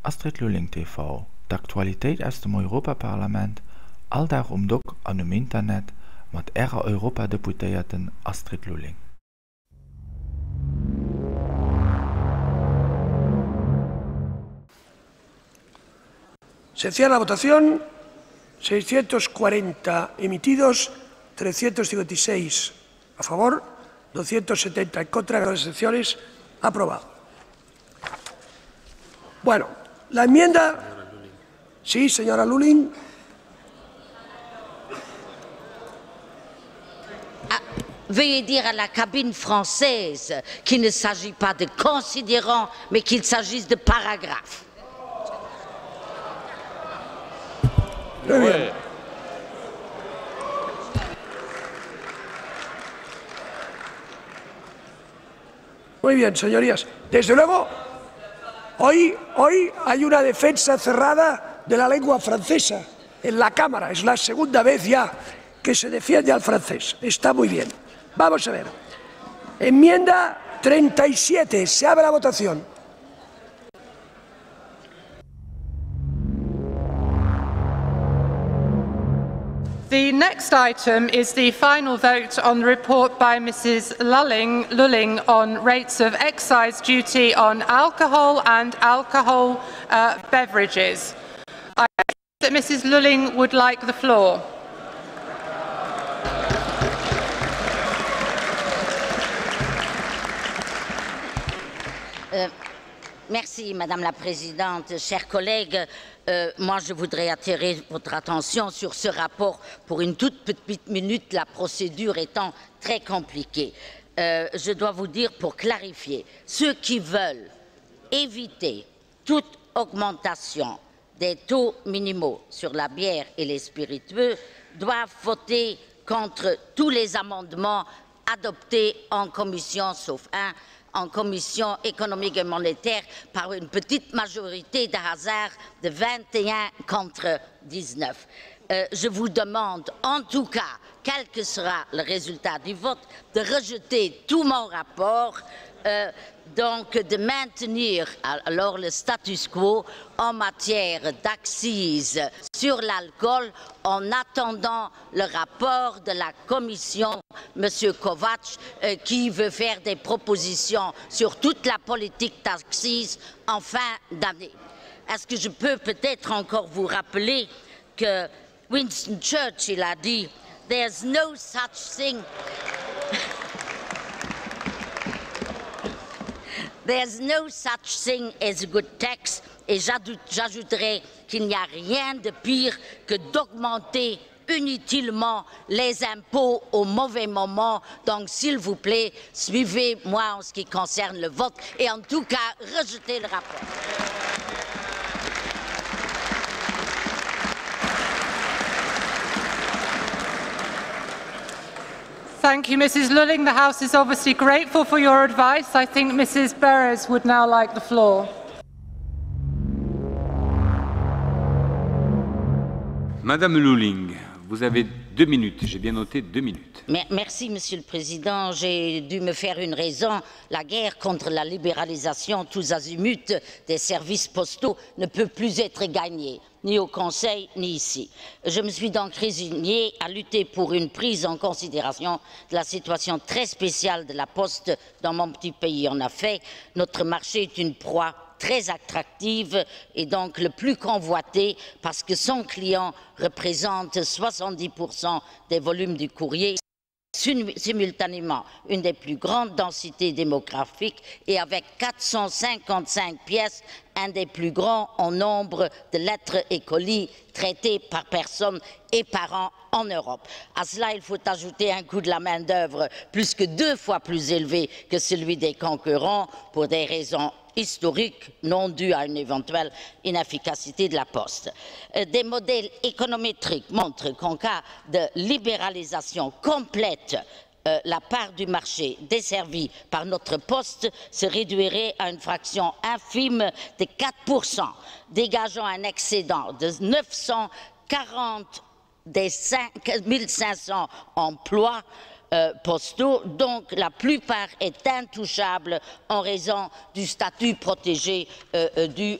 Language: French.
Astrid Lulling TV, d'actualiteit aus dem Europaparlament, alldag om dag aan dem internet met Europadeputeerten Astrid Lulling. Se cierra la votación. 640 emitidos, 356 a favor, 270 en contra, con excepciones. Aprobado. Bueno, la enmienda. Sí, señora Lulling. Veuillez dire à la cabine française qu'il ne s'agit pas de considérants, mais qu'il s'agisse de paragraphes. Muy bien. Muy bien, señorías. Desde luego, hoy hay una defensa cerrada de la lengua francesa en la Cámara. Es la segunda vez ya que se defiende al francés. Está muy bien. Vamos a ver. Enmienda 37. Se abre la votación. The next item is the final vote on the report by Mrs. Lulling on rates of excise duty on alcohol and alcohol beverages. I think that Mrs. Lulling would like the floor. Merci, Madame la Présidente. Chers collègues, moi je voudrais attirer votre attention sur ce rapport pour une toute petite minute, la procédure étant très compliquée. Je dois vous dire, pour clarifier, ceux qui veulent éviter toute augmentation des taux minimaux sur la bière et les spiritueux doivent voter contre tous les amendements adoptés en commission, sauf un, en commission économique et monétaire par une petite majorité de hasard de 21 contre 19. Je vous demande, en tout cas, quel que sera le résultat du vote, de rejeter tout mon rapport, donc de maintenir alors le status quo en matière d'accise sur l'alcool en attendant le rapport de la Commission, M. Kovacs, qui veut faire des propositions sur toute la politique d'accise en fin d'année. Est-ce que je peux peut-être encore vous rappeler que Winston Churchill a dit « There's no such thing ». There's no such thing as a good tax, et j'ajouterai qu'il n'y a rien de pire que d'augmenter inutilement les impôts au mauvais moment. Donc, s'il vous plaît, suivez-moi en ce qui concerne le vote et en tout cas, rejetez le rapport. Thank you, Mrs. Lulling. The House is obviously grateful for your advice. I think Mrs. Beres would now like the floor. Madame Lulling, vous avez 2 minutes. J'ai bien noté 2 minutes. Merci, Monsieur le Président. J'ai dû me faire une raison. La guerre contre la libéralisation tous azimuts des services postaux ne peut plus être gagnée, ni au Conseil, ni ici. Je me suis donc résignée à lutter pour une prise en considération de la situation très spéciale de la Poste dans mon petit pays. En effet, notre marché est une proie très attractive et donc le plus convoité parce que son client représente 70% des volumes du courrier, simultanément une des plus grandes densités démographiques et avec 455 pièces, un des plus grands en nombre de lettres et colis traités par personne et par an en Europe. À cela, il faut ajouter un coût de la main-d'œuvre plus que 2 fois plus élevé que celui des concurrents pour des raisons historiques non dues à une éventuelle inefficacité de la Poste. Des modèles économétriques montrent qu'en cas de libéralisation complète, la part du marché desservi par notre Poste se réduirait à une fraction infime de 4%, dégageant un excédent de 940 des 1500 emplois postaux, donc la plupart est intouchable en raison du statut protégé du